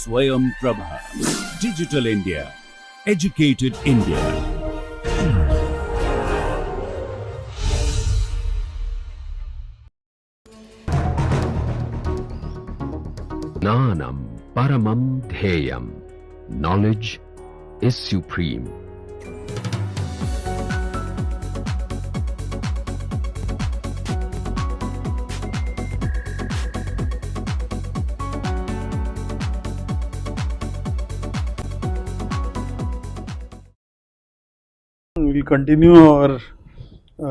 Swayam Prabha. Digital India. Educated India. Jnanam paramam dhyayam. Knowledge is supreme. We will continue our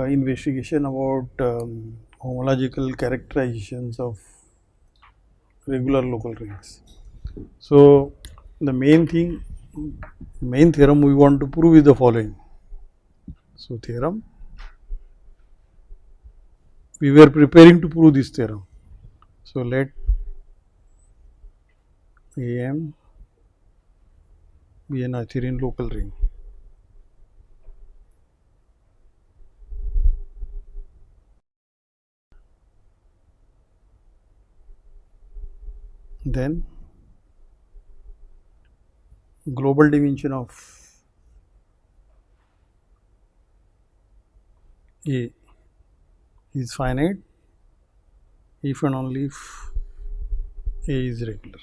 investigation about homological characterizations of regular local rings. So, the main theorem we want to prove is the following. So, theorem, we were preparing to prove this theorem. So, let AM be an Archian local ring. Then global dimension of A is finite if and only if A is regular.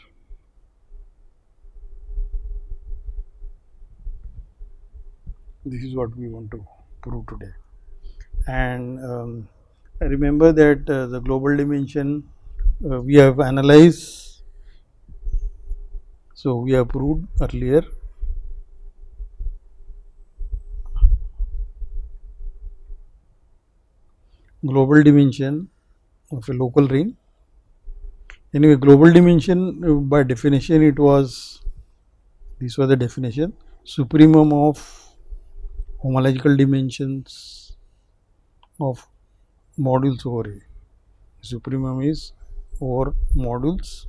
This is what we want to prove today. And remember that the global dimension we have analyzed. So, we have proved earlier global dimension of a local ring. Anyway, global dimension by definition it was, this was the definition, supremum of homological dimensions of modules over A. Supremum is over modules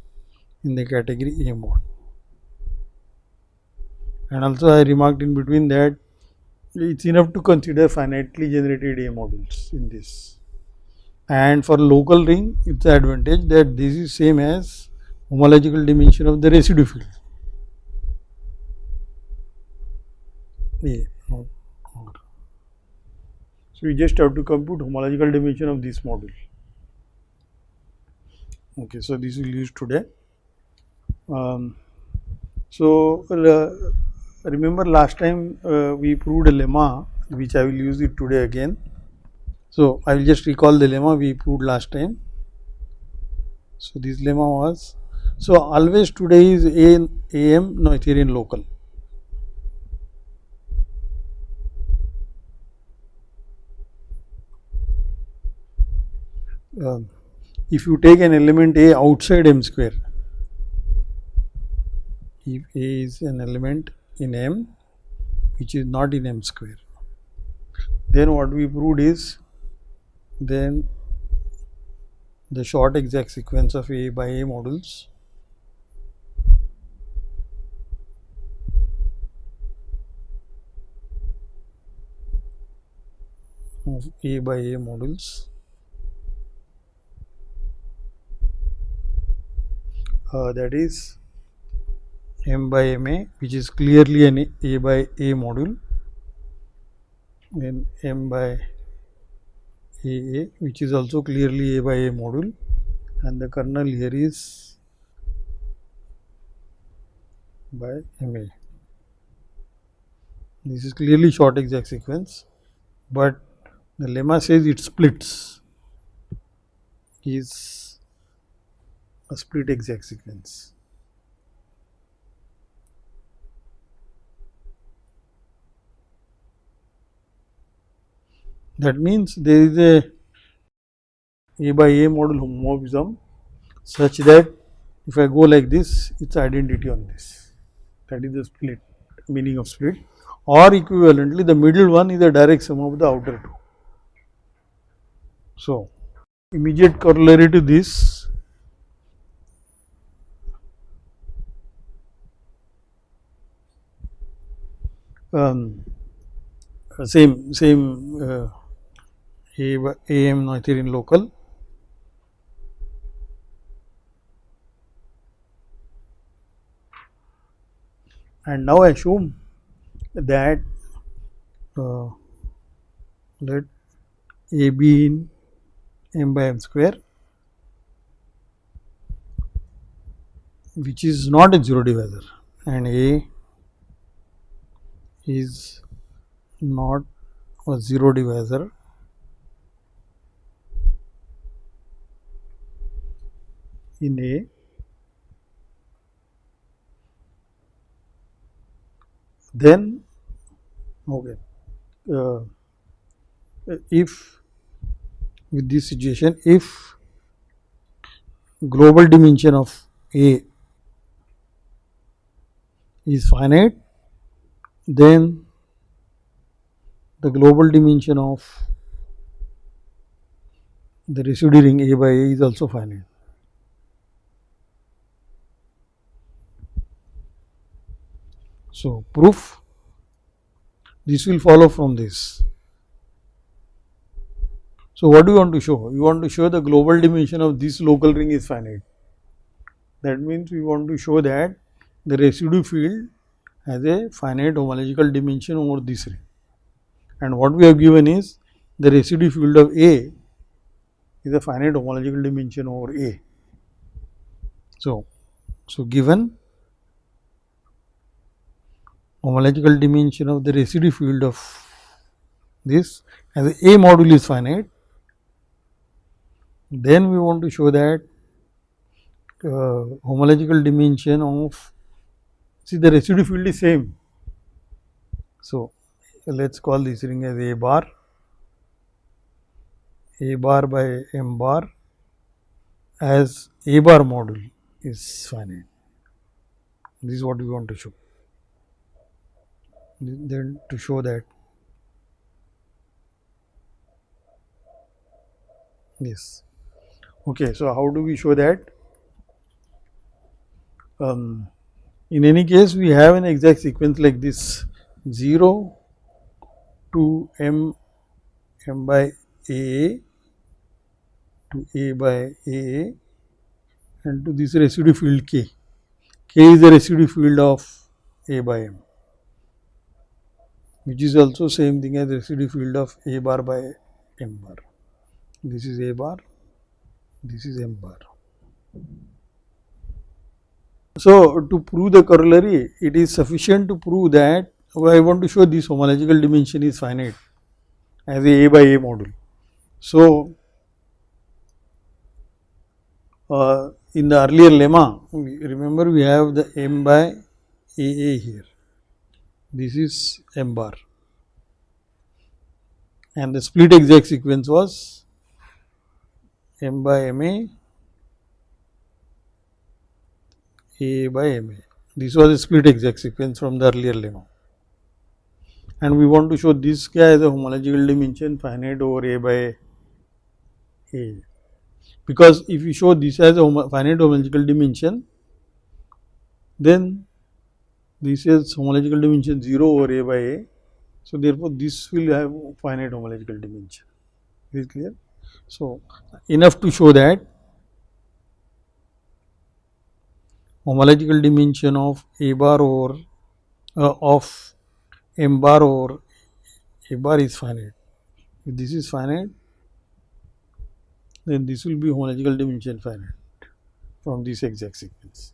in the category A mod. And also I remarked in between that it is enough to consider finitely generated A modules in this. And for local ring, it is the advantage that this is same as homological dimension of the residue field. A, not R. So, we just have to compute homological dimension of this module. Okay, so this will use today. Remember last time we proved a lemma which I will use it today again. So, I will just recall the lemma we proved last time. So, this lemma was, so always today is AM Noetherian local. If you take an element A outside M square, if A is an element in M which is not in M square, then what we proved is, then the short exact sequence of A by A modules of A by A modules that is M by MA, which is clearly an A by A module, then M by AA, which is also clearly A by A module, and the kernel here is by MA. This is clearly short exact sequence, but the lemma says it splits, is a split exact sequence. That means there is A by A module homomorphism such that if I go like this, its identity on this, that is the split, meaning of split, or equivalently the middle one is the direct sum of the outer two. So, immediate corollary to this, same AM Noetherian local, And now assume that let A be in m by m square, which is not a zero divisor, and A is not a zero divisor in A, then okay, if with this situation, if global dimension of A is finite, then the global dimension of the residue ring A by A is also finite. So, proof, this will follow from this. So, what do you want to show? You want to show the global dimension of this local ring is finite. That means we want to show that the residue field has a finite homological dimension over this ring. And what we have given is the residue field of A is a finite homological dimension over A. So given homological dimension of the residue field of this as A module is finite, then we want to show that homological dimension of, see, the residue field is same. So, let us call this ring as A bar by M bar, as A bar module is finite. This is what we want to show. Then to show that, yes. Okay, so how do we show that? In any case, we have an exact sequence like this: 0 to m by A to A by A, and to this residue field K. K is the residue field of A by M, which is also same thing as residue field of A bar by M bar. This is A bar, this is M bar. So, to prove the corollary, it is sufficient to prove that I want to show this homological dimension is finite as a by A module. So, in the earlier lemma, remember we have the M by AA here. This is M bar, and the split exact sequence was M by MA, A by MA. This was a split exact sequence from the earlier lemma, and we want to show this guy as a homological dimension finite over A by A. Because if you show this as a finite homological dimension, then this is homological dimension 0 over A by A. So, therefore, this will have finite homological dimension. Is it clear? So, enough to show that homological dimension of A bar over of M bar over A bar is finite. If this is finite, then this will be homological dimension finite from this exact sequence.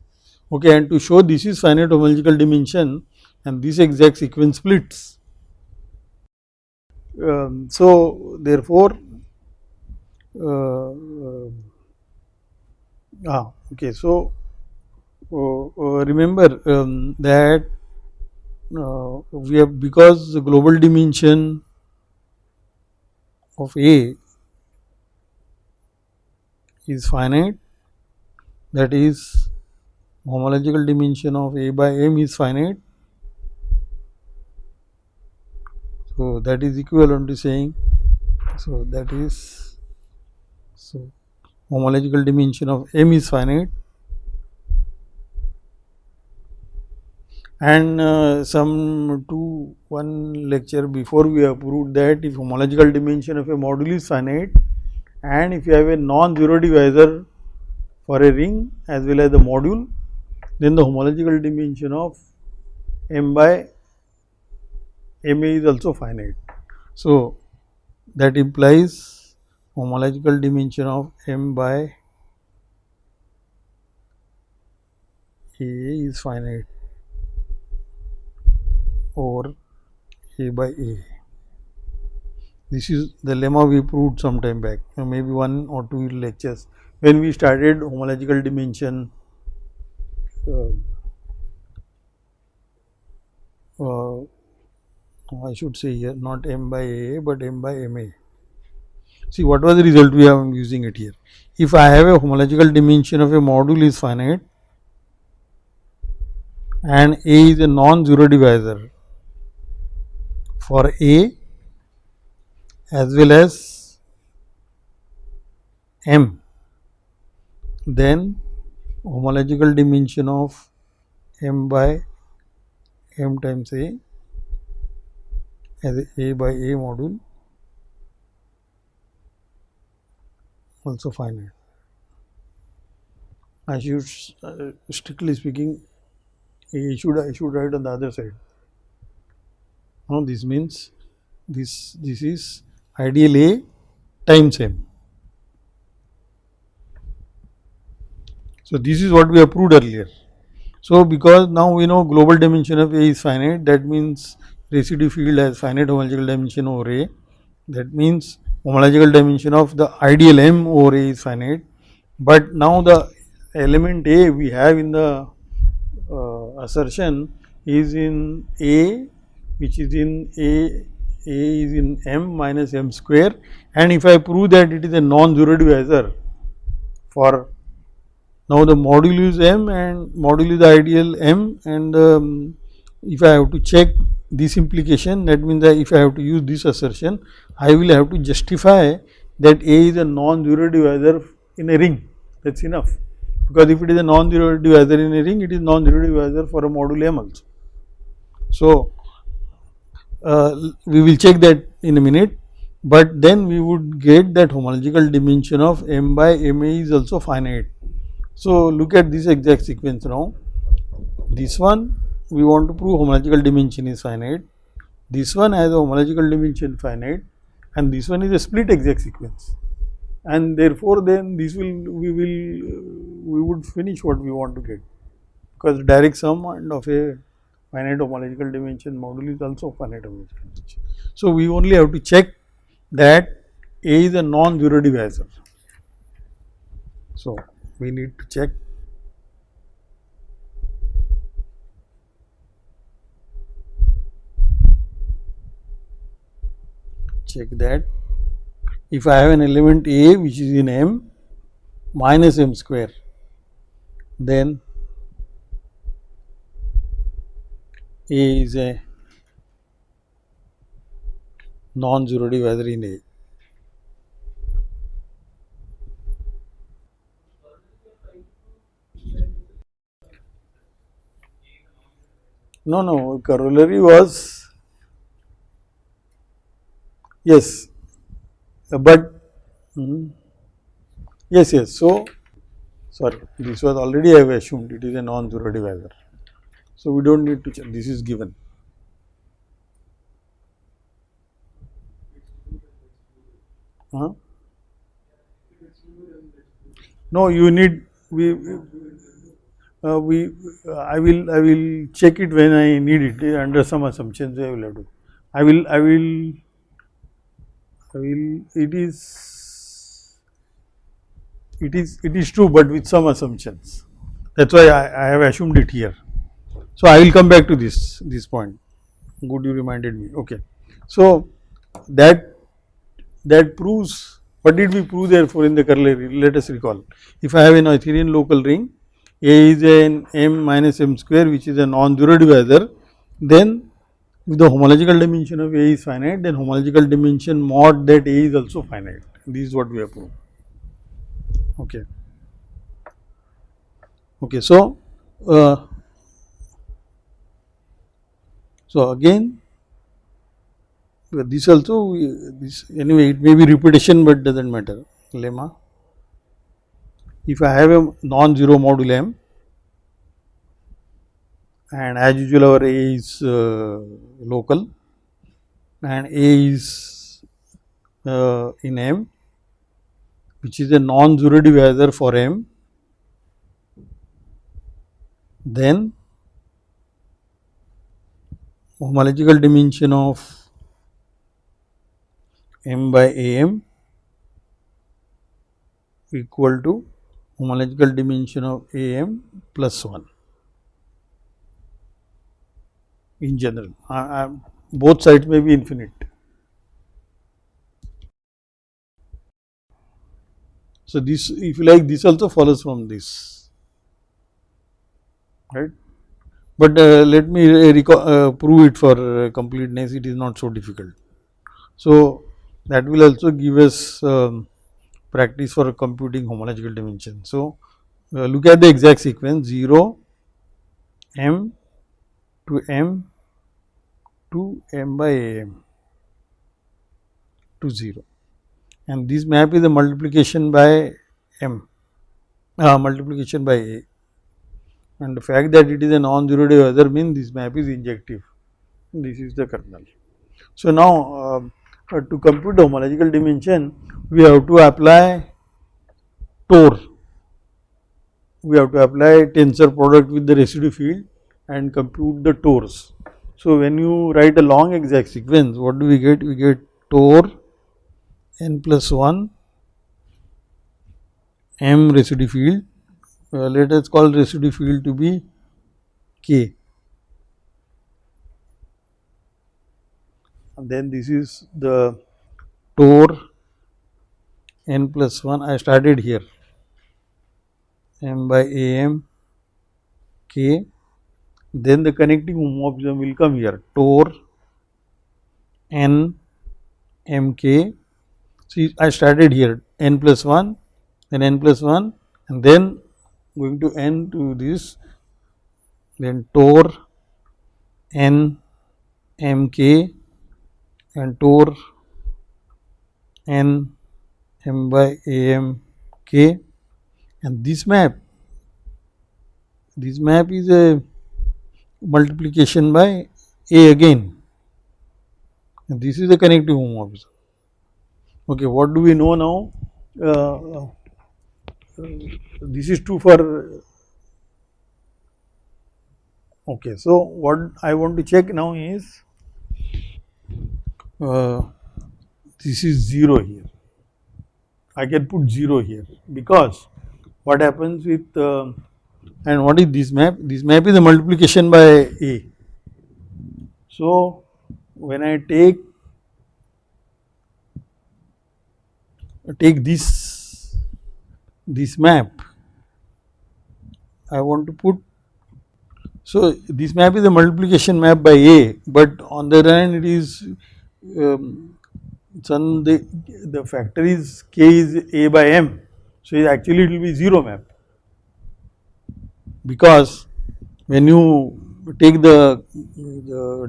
Okay, and to show this is finite homological dimension and this exact sequence splits. So, therefore, okay, so remember that we have, because the global dimension of A is finite, that is homological dimension of A by M is finite. So, that is equivalent to saying, so that is, so homological dimension of M is finite, and one lecture before we have proved that if homological dimension of a module is finite and if you have a non-zero divisor for a ring as well as the module, then the homological dimension of m by ma is also finite. So, that implies homological dimension of m by a is finite over a by a. This is the lemma we proved some time back, maybe 1 or 2 lectures when we started homological dimension I should say here not m by a but m by ma. See what was the result we are using it here. If I have a homological dimension of a module is finite and a is a non-zero divisor for a as well as m, then homological dimension of m by m times a as a by a module also finite. I should strictly speaking I should write on the other side. Now this means this is ideal a times m. So this is what we have proved earlier. So because now we know global dimension of a is finite, that means residue field has finite homological dimension over a. That means homological dimension of the ideal m over a is finite. But now the element a we have in the assertion is in a, which is in a is in m minus m square, and if I prove that it is a non-zero divisor for now the module is m and module is the ideal m, and if I have to check this implication, that means that if I have to use this assertion, I will have to justify that a is a non-zero divisor in a ring. That is enough, because if it is a non-zero divisor in a ring, it is non-zero divisor for a module m also. So, we will check that in a minute, but then we would get that homological dimension of m by ma is also finite. So, look at this exact sequence now. This one we want to prove homological dimension is finite, this one has a homological dimension finite, and this one is a split exact sequence, and therefore then this will we would finish what we want to get, because direct sum and of a finite homological dimension module is also finite homological dimension. So, we only have to check that a is a non-zero divisor. So, we need to check that if I have an element a which is in m minus m square, then a is a non-zero divisor in a. No, corollary was yes, but yes. So, sorry, this was already I have assumed it is a non-zero divisor. So, we do not need to check, this is given. No, you need I will check it when I need it under some assumptions I will have to. I will it is true, but with some assumptions. That is why I have assumed it here. So, I will come back to this point. Good, you reminded me. Okay. So, that proves, what did we prove therefore in the corollary? Let us recall. If I have an Noetherian local ring, A is an m minus m square, which is a non-zero divisor, then if the homological dimension of A is finite, then homological dimension mod that A is also finite. This is what we have proved. Okay. Okay. So, again, this also this anyway it may be repetition, but does not matter. Lemma. If I have a non-zero module m and as usual our A is local and A is in M, which is a non-zero divisor for M, then homological dimension of M by AM equal to homological dimension of AM plus 1 in general. Both sides may be infinite. So, this, if you like, this also follows from this, right. But let me prove it for completeness, it is not so difficult. So, that will also give us practice for computing homological dimension. So, look at the exact sequence 0, M to M to M by AM to 0, and this map is a multiplication by M, multiplication by A, and the fact that it is a non-zero divisor means this map is injective, this is the kernel. So, now to compute the homological dimension we have to apply TOR, we have to apply tensor product with the residue field and compute the TORs. So, when you write a long exact sequence, what do we get? We get TOR n plus 1 M residue field, let us call residue field to be K, and then this is the TOR n plus 1, I started here, M by AM K, then the connecting homomorphism will come here, TOR n MK. See, I started here n plus 1, then n plus 1, and then going to n to this, then TOR n MK and TOR n M by AM K, and this map is a multiplication by A again, and this is the connective homomorphism. Okay, what do we know now? This is true for, okay, so what I want to check now is this is 0 here, I can put 0 here, because what happens with and what is this map? This map is a multiplication by A. So, when I take this map, I want to put, so this map is a multiplication map by A, but on the other hand it is the factor is K is A by M, so actually it will be 0 map, because when you take the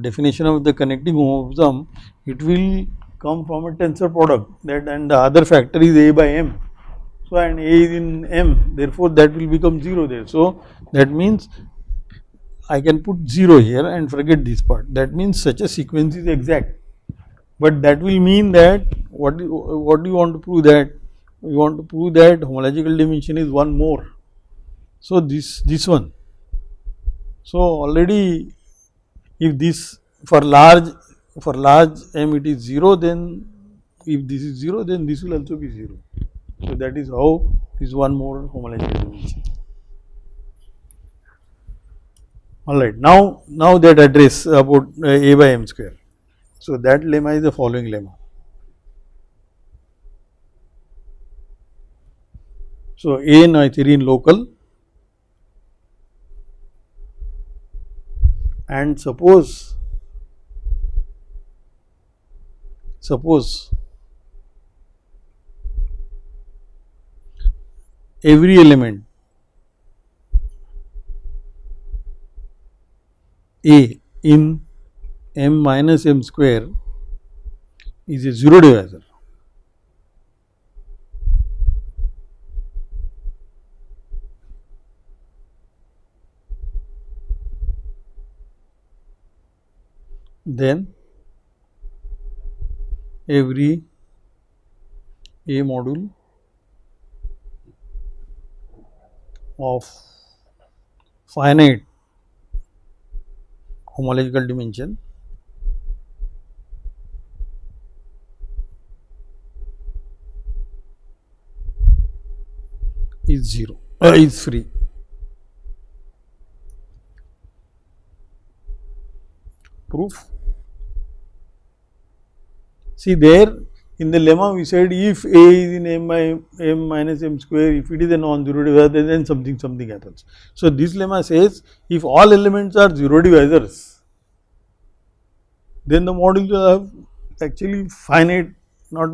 definition of the connecting homomorphism, it will come from a tensor product, that, and the other factor is A by M. So, and A is in M, therefore, that will become 0 there. So, that means I can put 0 here and forget this part. That means such a sequence is exact, but that will mean that what do you want to prove? That you want to prove that homological dimension is one more. So, this one. So, already if this for large M it is 0, then if this is 0, then this will also be 0. So, that is how this one more homological dimension. Alright, now that address about A by M square. So, that lemma is the following lemma. So, A Noetherian local, and suppose every element A in M minus M square is a 0 divisor. then every A module of finite homological dimension is free. Proof. See, there in the lemma we said if A is in m by m minus m square, if it is a non-zero divisor, then something happens. So, this lemma says if all elements are zero divisors, then the module will have actually finite, not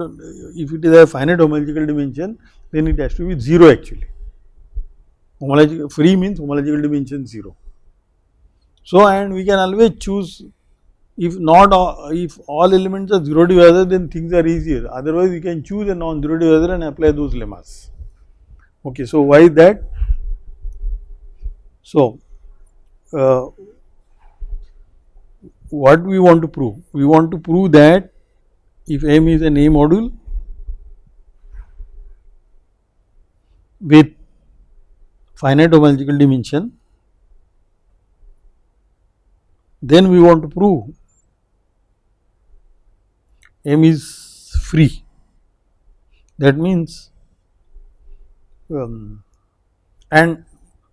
if it is a finite homological dimension, then it has to be 0 actually. Homological free means homological dimension 0. So, and we can always choose, if not if all elements are 0 divisor, then things are easier. Otherwise, we can choose a non-zero divisor and apply those lemmas. Okay, so why is that? So, what we want to prove? We want to prove that if M is an A module with finite homological dimension, then we want to prove M is free. That means, and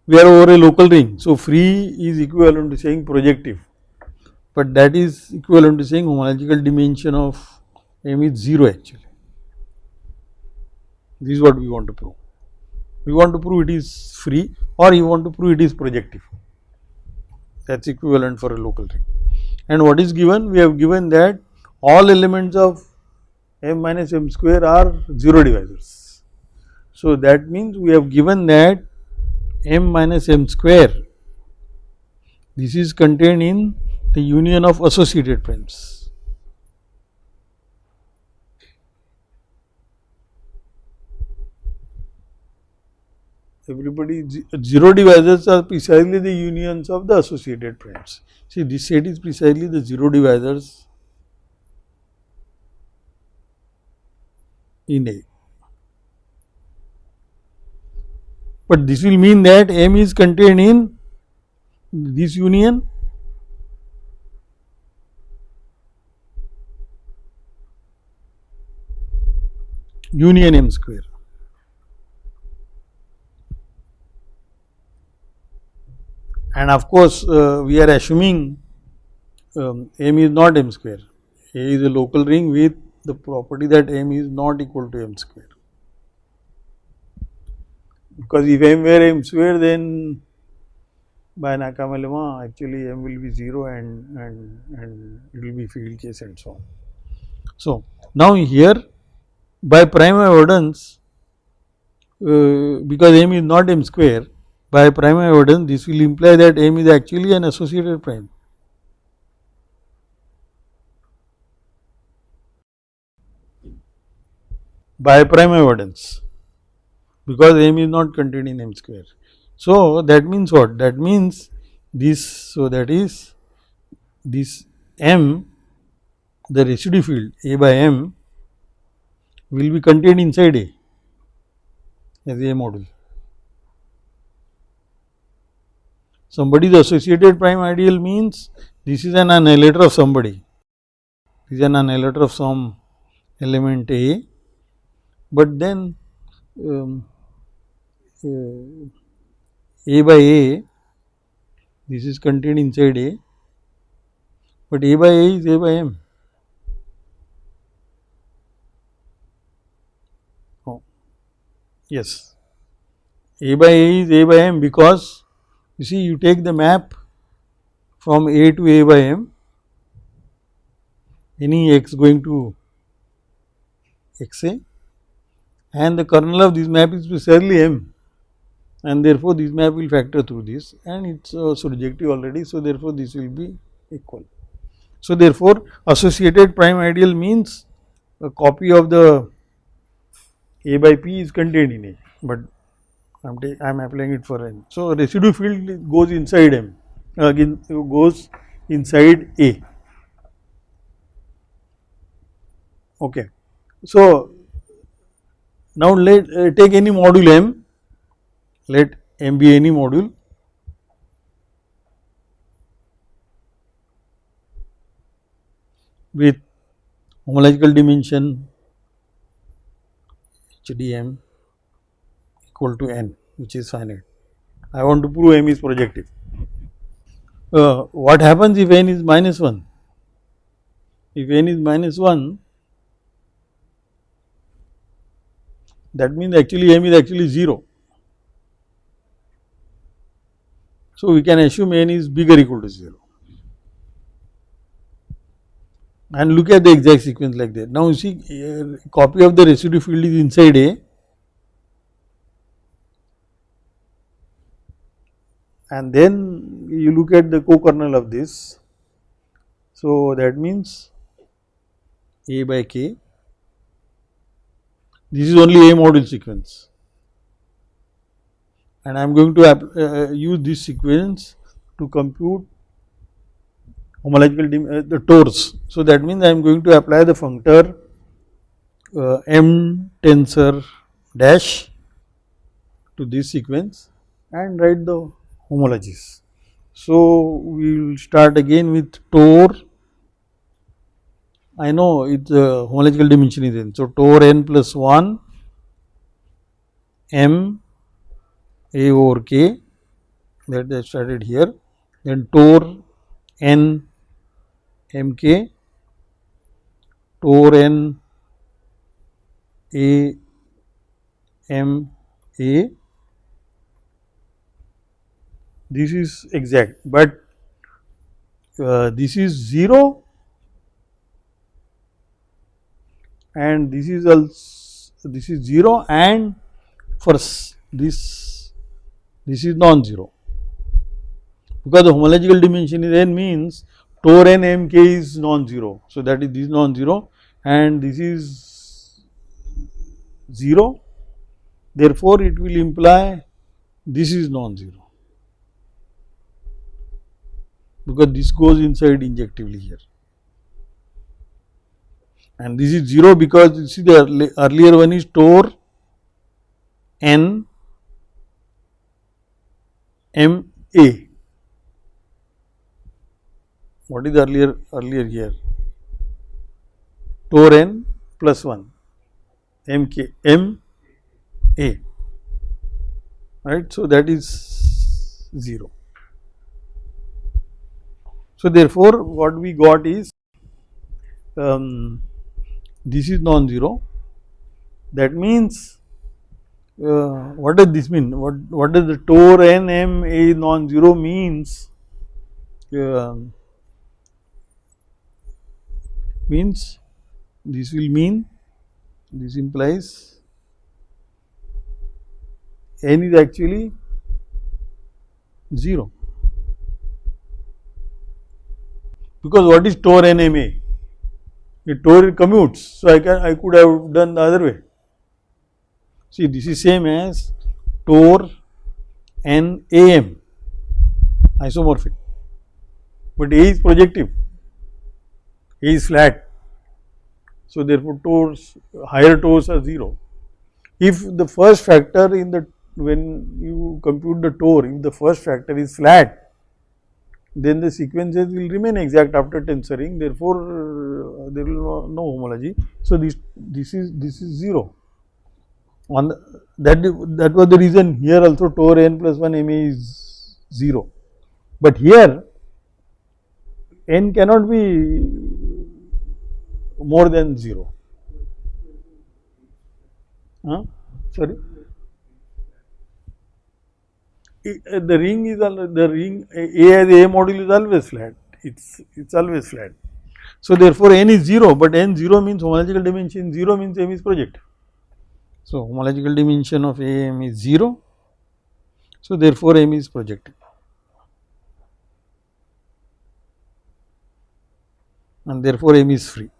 we are over a local ring. So, free is equivalent to saying projective, but that is equivalent to saying homological dimension of M is 0 actually. This is what we want to prove. We want to prove it is free, or you want to prove it is projective. That is equivalent for a local ring. And what is given? We have given that all elements of m minus m square are 0 divisors. So, that means we have given that m minus m square, this is contained in the union of associated primes. Everybody, 0 divisors are precisely the unions of the associated primes. See, this set is precisely the 0 divisors in A. But this will mean that M is contained in this union M square. And of course, we are assuming M is not M square. A is a local ring with the property that M is not equal to M square. Because if M were M square, then by Nakama lemma actually M will be 0 and it will be field case and so on. So, now here by prime avoidance, because M is not M square, by prime avoidance this will imply that M is actually an associated prime. By prime avoidance, because M is not contained in M square. So, that means what? That means this, so that is this M, the residue field A by M will be contained inside A as A module. Somebody's associated prime ideal means this is an annihilator of somebody. This is an annihilator of some element A, but then A by A, this is contained inside A, but A by A is A by M. Oh, yes, A by A is A by M, because you see, you take the map from A to A by M, any x going to x A, and the kernel of this map is precisely M, and therefore this map will factor through this, and it is surjective already. So, therefore, this will be equal. So, therefore, associated prime ideal means a copy of the A by P is contained in A, but I am applying it for N. So, residue field goes inside M, again goes inside A. Okay. So, now let take any module M, let M be any module with homological dimension HDM equal to n, which is finite. I want to prove M is projective. What happens if n is minus 1? If n is minus 1, that means actually M is actually 0. So, we can assume n is bigger equal to 0 and look at the exact sequence like that. Now, you see copy of the residue field is inside A and then you look at the co-kernel of this. So, that means A by K, this is only A module sequence and I am going to use this sequence to compute homological the torus. So, that means I am going to apply the functor M tensor dash to this sequence and write the homologies. So, we will start again with tor. I know its homological dimension is n. So, tor n plus 1 M A over K, that I started here, then tor n M K, tor n A M A, this is exact, but this is 0 and this is also, this is 0 and for this is non-zero, because the homological dimension is n means tor n M K is non-zero. So, that is this non-zero and this is 0, therefore, it will imply this is non-zero, because this goes inside injectively here and this is 0 because you see the earlier one is tor n M A. What is earlier here? Tor n plus 1 M K M A, right. So, that is 0. So, therefore, what we got is this is non-zero. That means what does this mean? What does the tor n M A non-zero means? Means this will mean, this implies n is actually 0, because what is tor n M A? It tor commutes, so I could have done the other way. See, this is same as tor n A M, isomorphic, but A is projective, A is flat. So, therefore, tors, higher tors are 0. If the first factor in the, when you compute the tor, if the first factor is flat, then the sequences will remain exact after tensoring, therefore, there will no homology. So, this is 0. On the, that was the reason here also tor n plus 1 M A is 0, but here n cannot be more than 0. Sorry, the ring is the ring A as A module is always flat. It's always flat. So, therefore, n is 0, but n 0 means homological dimension 0 means M is projective. So, homological dimension of AM is 0. So, therefore, M is projective and therefore, M is free.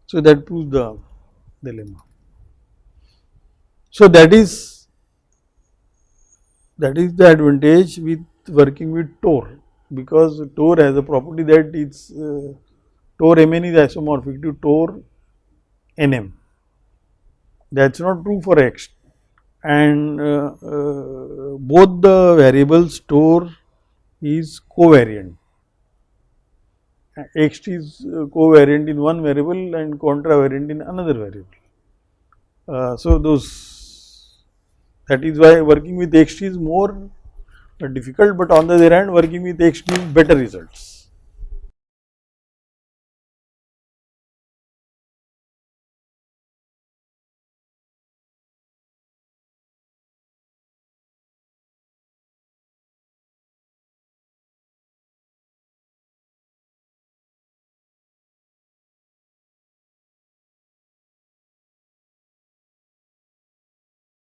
So, that proves the lemma. So, that is the advantage with working with tor, because tor has a property that its tore Mn is isomorphic to tore Nm. That is not true for x, and both the variables tore is covariant. X is covariant in one variable and contravariant in another variable. So, that is why working with x is more difficult, but on the other hand working with x gives better results.